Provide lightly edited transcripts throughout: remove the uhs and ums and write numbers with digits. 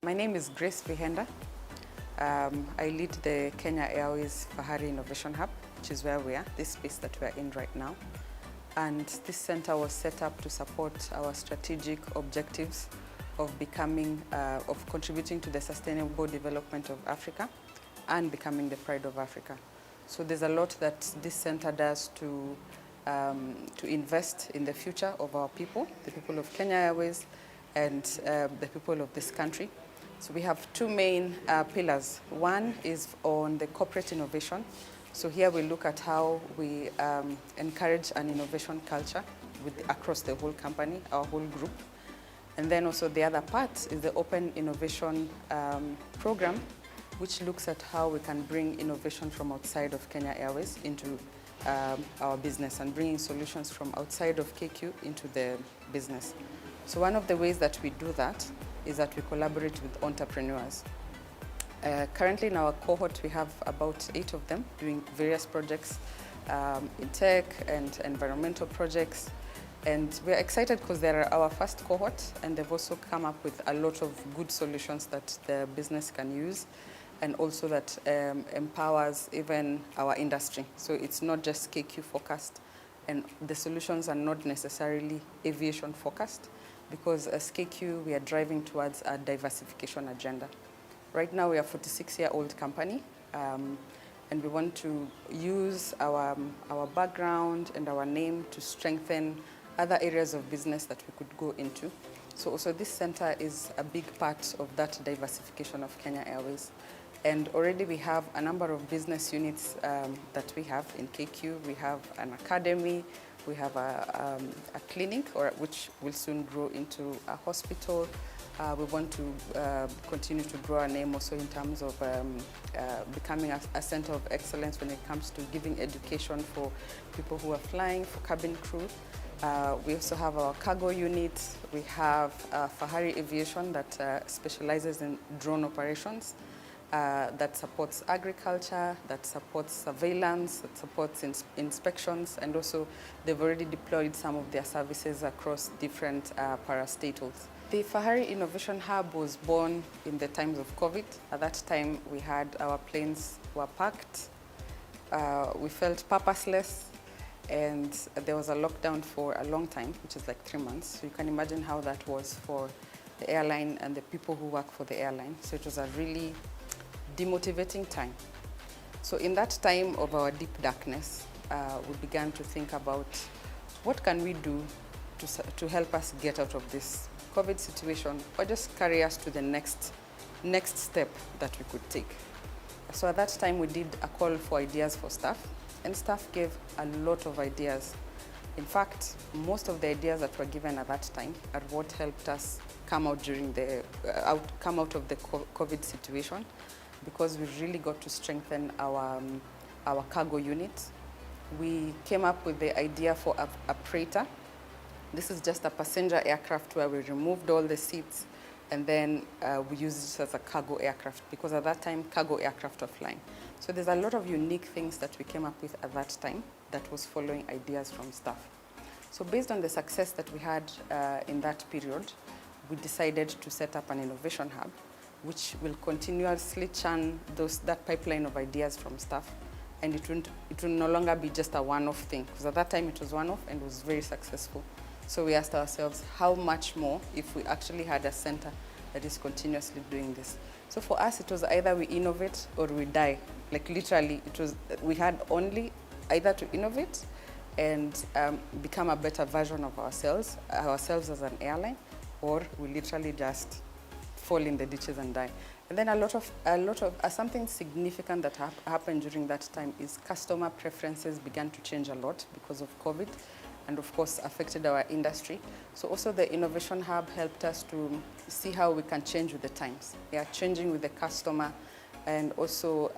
My name is Grace Vihenda. I lead the Kenya Airways Fahari Innovation Hub, which is where we are, this space that we are in right now. And this center was set up to support our strategic objectives of contributing to the sustainable development of Africa and becoming the pride of Africa. So there's a lot that this center does to invest in the future of our people, the people of Kenya Airways and the people of this country. So we have two main pillars. One is on the corporate innovation. So here we look at how we encourage an innovation culture across the whole company, our whole group. And then also the other part is the open innovation program, which looks at how we can bring innovation from outside of Kenya Airways into our business and bringing solutions from outside of KQ into the business. So one of the ways that we do that is that we collaborate with entrepreneurs. Currently in our cohort, we have about 8 of them doing various projects in tech and environmental projects. And we're excited because they're our first cohort, and they've also come up with a lot of good solutions that the business can use, and also that empowers even our industry. So it's not just KQ focused, and the solutions are not necessarily aviation focused, because as KQ, we are driving towards a diversification agenda. Right now, we are a 46-year-old company, and we want to use our background and our name to strengthen other areas of business that we could go into. So also this center is a big part of that diversification of Kenya Airways. And already we have a number of business units that we have in KQ. We have an academy, we have a clinic, which will soon grow into a hospital. We want to continue to grow our name also in terms of becoming a center of excellence when it comes to giving education for people who are flying, for cabin crew. We also have our cargo unit. We have Fahari Aviation that specializes in drone operations, that supports agriculture, that supports surveillance, that supports inspections, and also they've already deployed some of their services across different parastatals. The Fahari Innovation Hub was born in the times of COVID. At that time, we had our planes were packed. We felt purposeless, and there was a lockdown for a long time, which is like 3 months. So you can imagine how that was for the airline and the people who work for the airline. So it was a really demotivating time. So in that time of our deep darkness, we began to think about what can we do to help us get out of this COVID situation, or just carry us to the next step that we could take. So at that time, we did a call for ideas for staff, and staff gave a lot of ideas. In fact, most of the ideas that were given at that time are what helped us come out of the COVID situation, because we really got to strengthen our cargo unit. We came up with the idea for a freighter. This is just a passenger aircraft where we removed all the seats, and then we used it as a cargo aircraft, because at that time, cargo aircraft were flying. So there's a lot of unique things that we came up with at that time that was following ideas from staff. So based on the success that we had in that period, we decided to set up an innovation hub, which will continuously churn that pipeline of ideas from staff. And it will no longer be just a one-off thing, because at that time it was one-off and was very successful. So we asked ourselves, how much more if we actually had a center that is continuously doing this? So for us, it was either we innovate or we die. Like literally, we had only either to innovate and become a better version of ourselves as an airline, or we literally just fall in the ditches and die. And then a lot of something significant that happened during that time is customer preferences began to change a lot because of COVID, and of course affected our industry. So also the Innovation Hub helped us to see how we can change with the times. We are changing with the customer, and also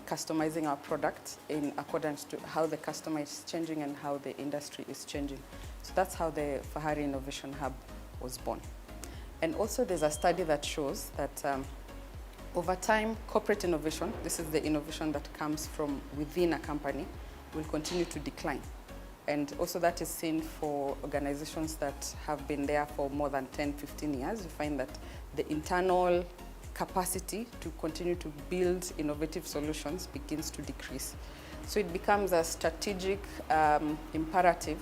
customizing our product in accordance to how the customer is changing and how the industry is changing. So that's how the Fahari Innovation Hub was born. And also there's a study that shows that over time, corporate innovation, this is the innovation that comes from within a company, will continue to decline. And also that is seen for organizations that have been there for more than 10, 15 years. You find that the internal capacity to continue to build innovative solutions begins to decrease. So it becomes a strategic imperative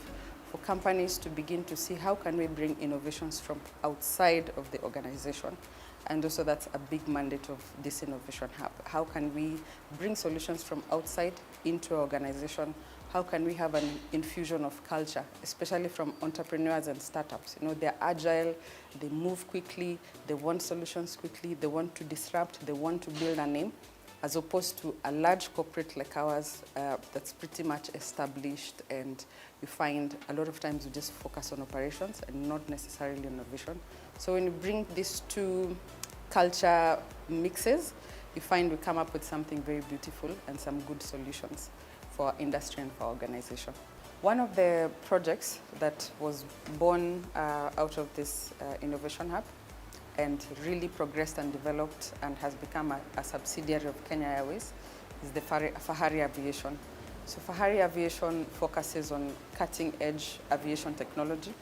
for companies to begin to see how can we bring innovations from outside of the organization. And also that's a big mandate of this innovation hub. How can we bring solutions from outside into our organization? How can we have an infusion of culture, especially from entrepreneurs and startups? You know, they're agile, they move quickly, they want solutions quickly, they want to disrupt, they want to build a name, as opposed to a large corporate like ours that's pretty much established, and you find a lot of times we just focus on operations and not necessarily innovation. So when you bring these two culture mixes, you find we come up with something very beautiful and some good solutions for our industry and for our organization. One of the projects that was born out of this innovation hub and really progressed and developed and has become a subsidiary of Kenya Airways is the Fahari Aviation. So Fahari Aviation focuses on cutting-edge aviation technology,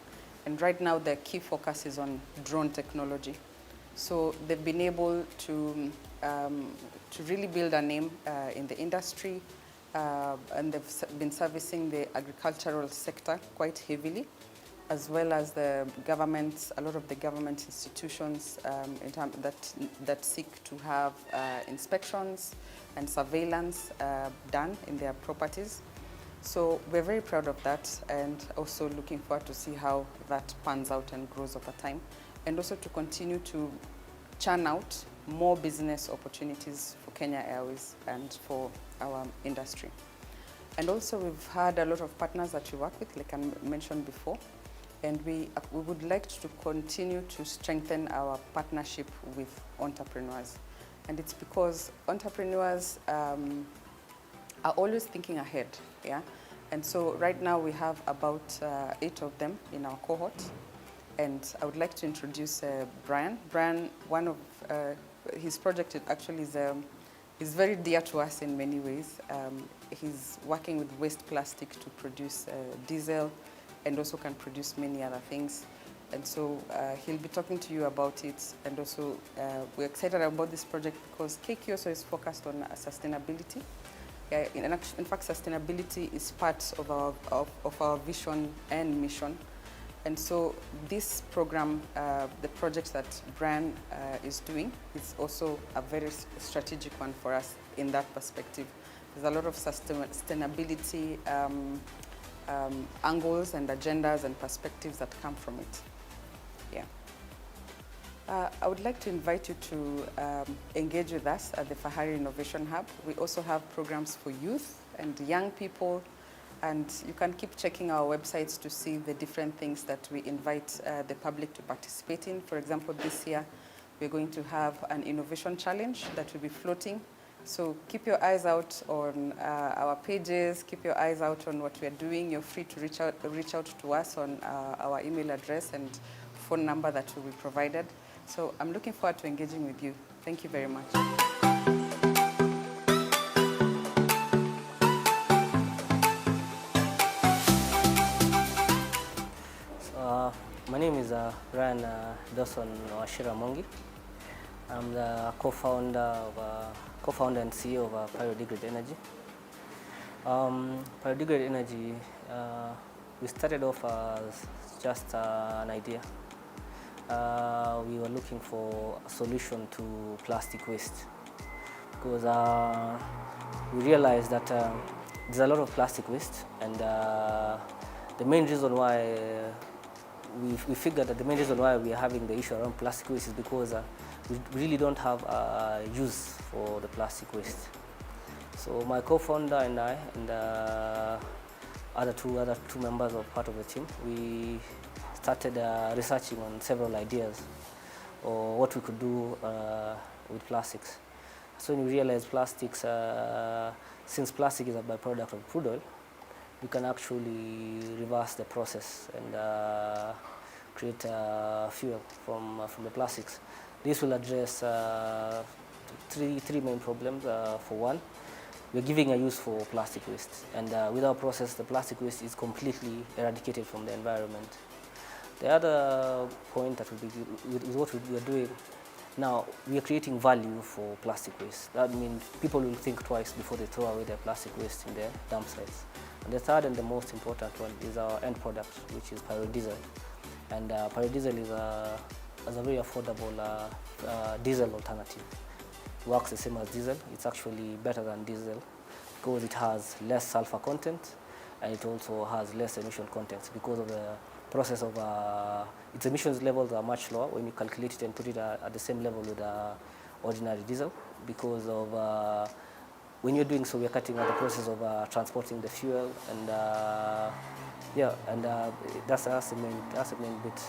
and right now their key focus is on drone technology. So they've been able to really build a name in the industry, and they've been servicing the agricultural sector quite heavily, as well as the government, a lot of the government institutions that seek to have inspections and surveillance done in their properties. So we're very proud of that, and also looking forward to see how that pans out and grows over time, and also to continue to churn out more business opportunities for Kenya Airways and for our industry. And also we've had a lot of partners that we work with, like I mentioned before, and we would like to continue to strengthen our partnership with entrepreneurs. And it's because entrepreneurs are always thinking ahead, yeah? And so right now we have about 8 of them in our cohort. And I would like to introduce Brian. Brian, one of his project actually is very dear to us in many ways. He's working with waste plastic to produce diesel, and also can produce many other things. And so he'll be talking to you about it. And also we're excited about this project because KQ also is focused on sustainability. In fact, sustainability is part of our vision and mission. And so this program, the project that Brian is doing, is also a very strategic one for us in that perspective. There's a lot of sustainability angles and agendas and perspectives that come from it. Yeah. I would like to invite you to engage with us at the Fahari Innovation Hub. We also have programs for youth and young people, and you can keep checking our websites to see the different things that we invite the public to participate in. For example, this year we're going to have an innovation challenge that will be floating. So keep your eyes out on our pages, keep your eyes out on what we're doing. You're free to reach out to us on our email address and phone number that will be provided. So I'm looking forward to engaging with you. Thank you very much. My name is Ryan Dawson Washira Mongi. I'm the co-founder and CEO of Pyro-degrade Energy. Pyro-degrade Energy, we started off as just an idea. We were looking for a solution to plastic waste because we realized that there's a lot of plastic waste, and the main reason why we figured that the main reason why we are having the issue around plastic waste is because we really don't have a use for the plastic waste. So my co-founder and I and other two members of part of the team, we started researching on several ideas or what we could do with plastics. So we realized plastics, since plastic is a byproduct of crude oil, we can actually reverse the process and create fuel from the plastics. This will address three main problems. For one, we're giving a use for plastic waste, and with our process, the plastic waste is completely eradicated from the environment. The other point that with what we are doing Now, we are creating value for plastic waste. That means people will think twice before they throw away their plastic waste in their dump sites. And the third and the most important one is our end product, which is Pyro-diesel. And Pyro-diesel is a very affordable diesel alternative. It works the same as diesel. It's actually better than diesel because it has less sulfur content, and it also has less emission content because of the process of its emissions levels are much lower when you calculate it and put it at the same level with ordinary diesel, because of when you're doing so, we're cutting out the process of transporting the fuel, and yeah, and that's the main bit.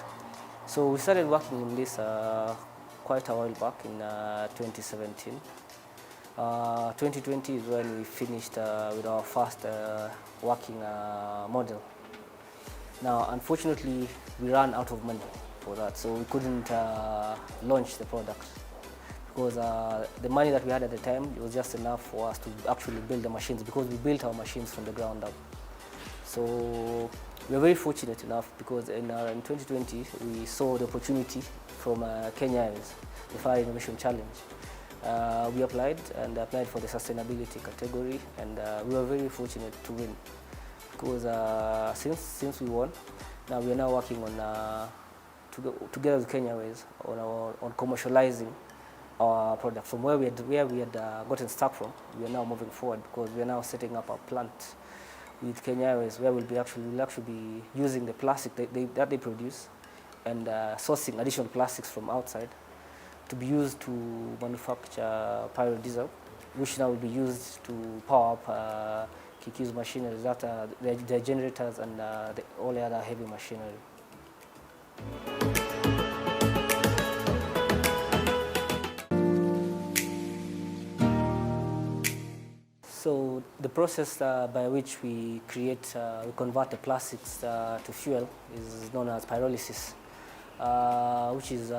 So we started working in this quite a while back in 2017. 2020 is when we finished with our first working model. Now, unfortunately, we ran out of money for that, so we couldn't launch the product because the money that we had at the time, it was just enough for us to actually build the machines, because we built our machines from the ground up. So we were very fortunate enough because in 2020 we saw the opportunity from Kenya Airways, the Fire Innovation Challenge. We applied for the sustainability category, and we were very fortunate to win, because since we won, now we are now working on together with Kenya Airways on commercializing our product. From where we had gotten stuck from, we are now moving forward because we are now setting up a plant with Kenya Airways where we'll actually be using the plastic that they produce and sourcing additional plastics from outside to be used to manufacture Pyro-diesel, which now will be used to power up Kiki's machinery, that the generators and all the other heavy machinery. So the process by which we convert the plastics to fuel is known as pyrolysis, which is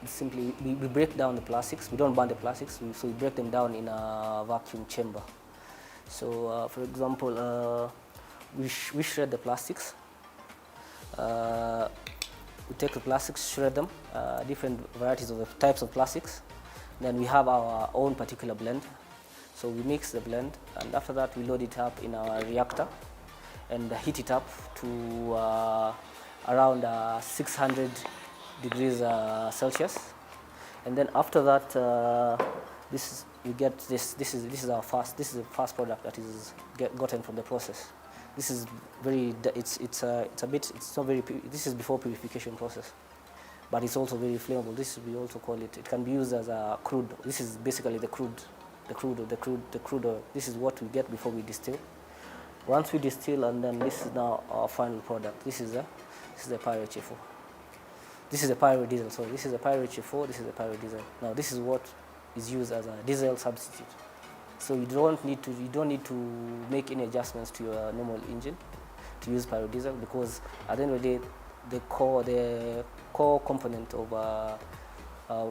simply we break down the plastics. We don't burn the plastics, so we break them down in a vacuum chamber. So, for example, we shred the plastics. We take the plastics, shred them, different varieties of the types of plastics. Then we have our own particular blend. So we mix the blend, and after that we load it up in our reactor and heat it up to around 600 degrees Celsius. And then after that, this is the first product that is gotten from the process. This is this is before purification process, but it's also very flammable. We also call it. It can be used as a crude. This is basically the crude oil. This is what we get before we distill. Once we distill, and then this is now our final product. This is the Pyro-HFO. This is the Pyro-diesel. Sorry, this is the Pyro-HFO. This is the Pyro-diesel. Now this is what is used as a diesel substitute. So you don't need to make any adjustments to your normal engine to use Pyro-diesel, because at the end of the day, the core component of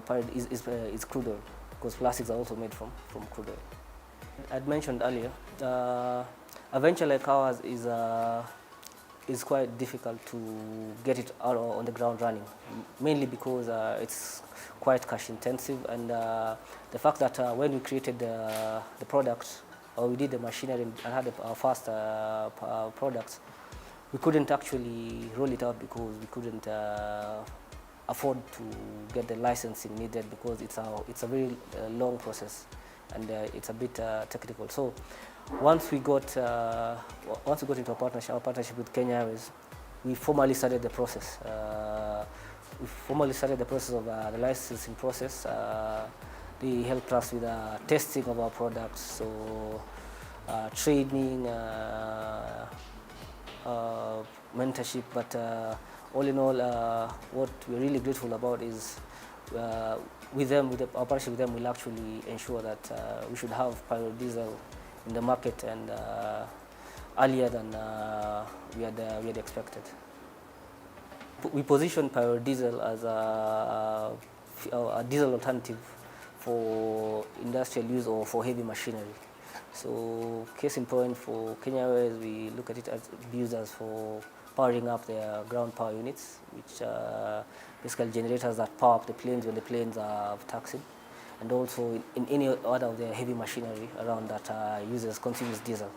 Pyro is crude oil, because plastics are also made from crude oil. I'd mentioned earlier, a venture like ours is quite difficult to get it out on the ground running, mainly because it's quite cash intensive, and the fact that when we created the product, or we did the machinery and had our first products, we couldn't actually roll it out because we couldn't afford to get the licensing needed, because it's a very long process, and it's a bit technical. So once we got into our partnership with Kenya Airways, we formally started the process. Of the licensing process. They helped us with testing of our products, so training, mentorship. But all in all, what we're really grateful about is our partnership with them will actually ensure that we should have Pyro-diesel in the market, and earlier than we had expected. We position Pyro-diesel as a diesel alternative for industrial use or for heavy machinery. So, case in point, for Kenya Airways, we look at it as used as for powering up their ground power units, which are basically generators that power up the planes when the planes are taxiing, and also in any other of the heavy machinery around that consumes diesel.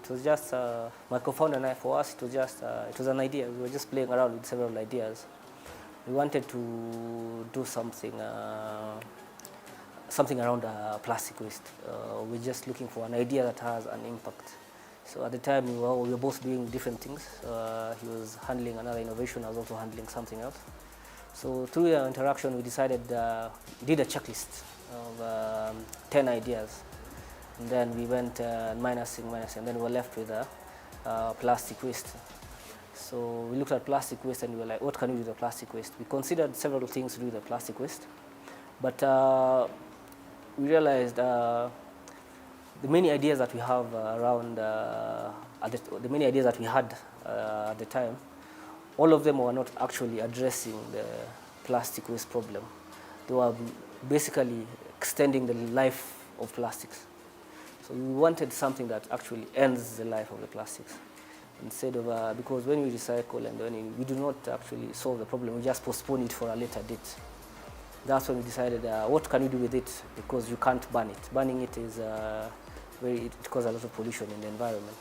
It was just my co-founder and I. For us, it was an idea. We were just playing around with several ideas. We wanted to do something around plastic waste. We're just looking for an idea that has an impact. So at the time, we were both doing different things. He was handling another innovation. I was also handling something else. So through our interaction, we decided, did a checklist of 10 ideas. And then we went minusing, and then we were left with plastic waste. So we looked at plastic waste and we were like, what can we do with the plastic waste? We considered several things to do with the plastic waste, but we realized the many ideas that we have around, the many ideas that we had at the time, all of them were not actually addressing the plastic waste problem. They were basically extending the life of plastics. So we wanted something that actually ends the life of the plastics. Instead of, because when we recycle and when we do not actually solve the problem, we just postpone it for a later date. That's when we decided, what can we do with it? Because you can't burn it. Burning it is it causes a lot of pollution in the environment.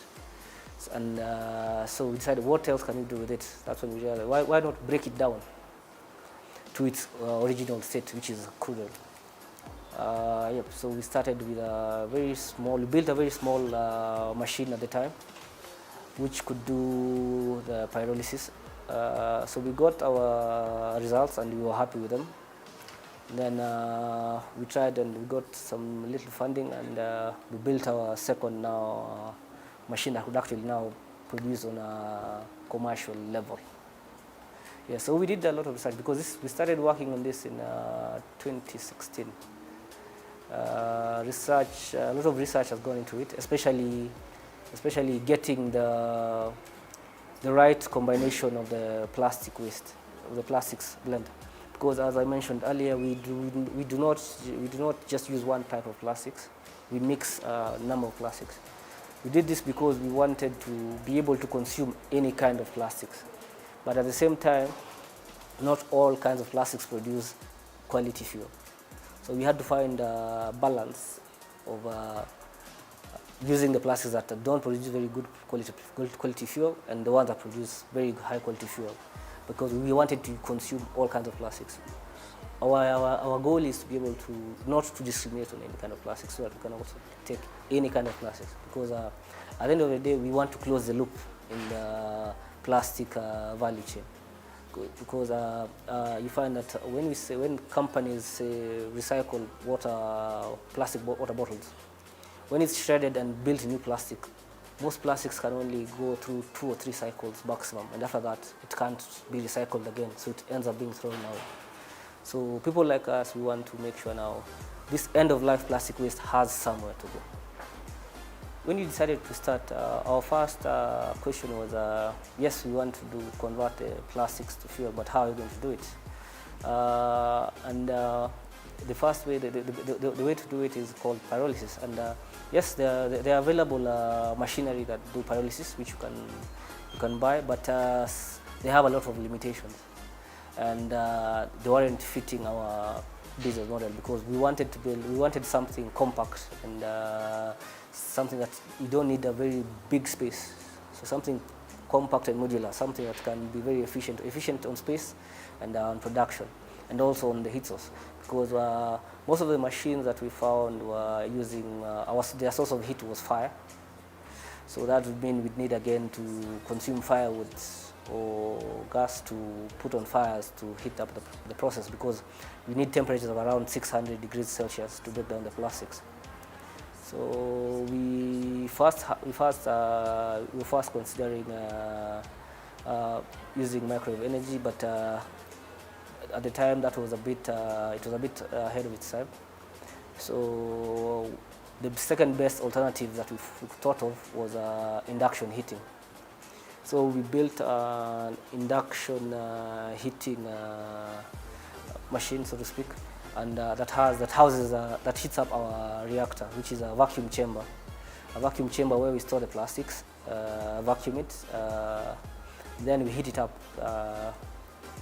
So we decided, what else can we do with it? That's when we realized, why not break it down to its original state, which is crude. So we started with we built a very small machine at the time, which could do the pyrolysis. So we got our results and we were happy with them. Then we tried and we got some little funding, and we built our second machine that could actually now produce on a commercial level. Yeah, so we did a lot of research because we started working on this in 2016. A lot of research has gone into it, especially getting the right combination of the plastic waste, of the plastics blend. Because as I mentioned earlier, we do not just use one type of plastics. We mix a number of plastics. We did this because we wanted to be able to consume any kind of plastics, but at the same time, not all kinds of plastics produce quality fuel. So we had to find a balance of using the plastics that don't produce very good quality fuel and the ones that produce very high quality fuel, because we wanted to consume all kinds of plastics. Our goal is to be able to not to discriminate on any kind of plastic, so that we can also take any kind of plastics, because at the end of the day, we want to close the loop in the plastic value chain. Because you find that when companies recycle plastic water bottles, when it's shredded and built in new plastic, most plastics can only go through 2 or 3 cycles maximum, and after that it can't be recycled again, so it ends up being thrown out. So people like us, we want to make sure now this end-of-life plastic waste has somewhere to go. When we decided to start, our first question was, yes, we want to convert the plastics to fuel, but how are we going to do it? The first way, the way to do it is called pyrolysis. And yes, there are available machinery that do pyrolysis, which you can buy, but they have a lot of limitations, and they weren't fitting our business model, because we wanted something compact and something that you don't need a very big space. So something compact and modular, something that can be very efficient on space and on production, and also on the heat source. Because most of the machines that we found were using, their source of heat was fire. So that would mean we'd need again to consume firewood or gas to put on fires to heat up the process, because we need temperatures of around 600 degrees Celsius to break down the plastics. So we were first considering using microwave energy, but at the time that was it was a bit ahead of its time. So the second best alternative that we thought of was induction heating. So we built an induction heating machine, so to speak, and that heats up our reactor, which is a vacuum chamber where we store the plastics, vacuum it, then we heat it up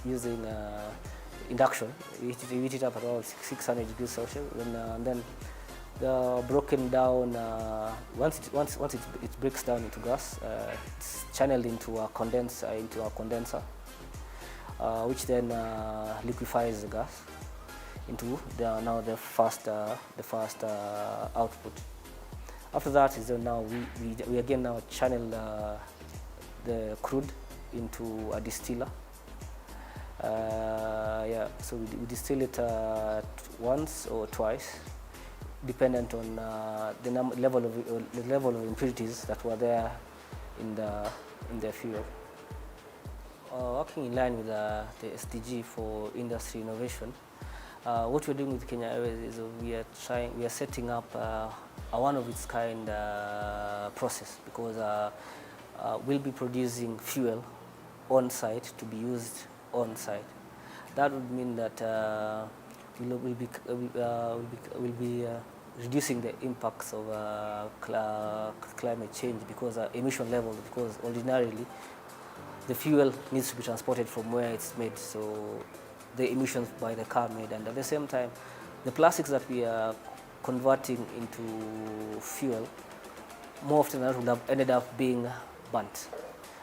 using induction. We heat it up at around 600 degrees Celsius, and then the broken down, once it breaks down into gas, it's channeled into a condenser, which then liquefies the gas into the first output. After that is now we again now channel the crude into a distiller. So we distill it once or twice, dependent on the level of impurities that were there in the fuel. Working in line with the SDG for industry innovation, what we're doing with Kenya Airways is we are setting up a one of its kind process, because we'll be producing fuel on site to be used on site. That would mean that we'll be reducing the impacts of climate change, because emission levels, because ordinarily the fuel needs to be transported from where it's made, so the emissions by the car made, and at the same time the plastics that we are converting into fuel more often than not would have ended up being burnt.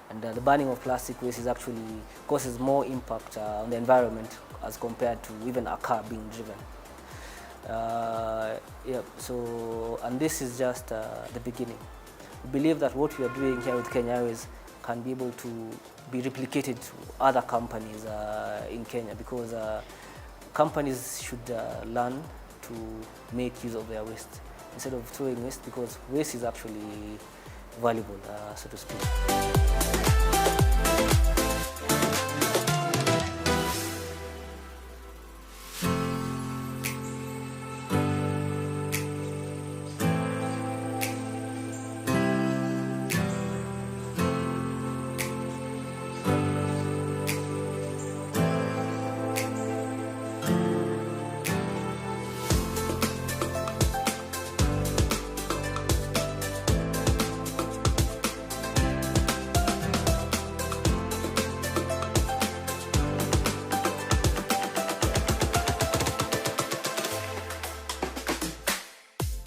And the burning of plastic waste actually causes more impact on the environment as compared to even a car being driven. And this is just the beginning. We believe that what we are doing here with Kenya Airways can be able to be replicated to other companies in Kenya, because companies should learn to make use of their waste instead of throwing waste, because waste is actually valuable, so to speak.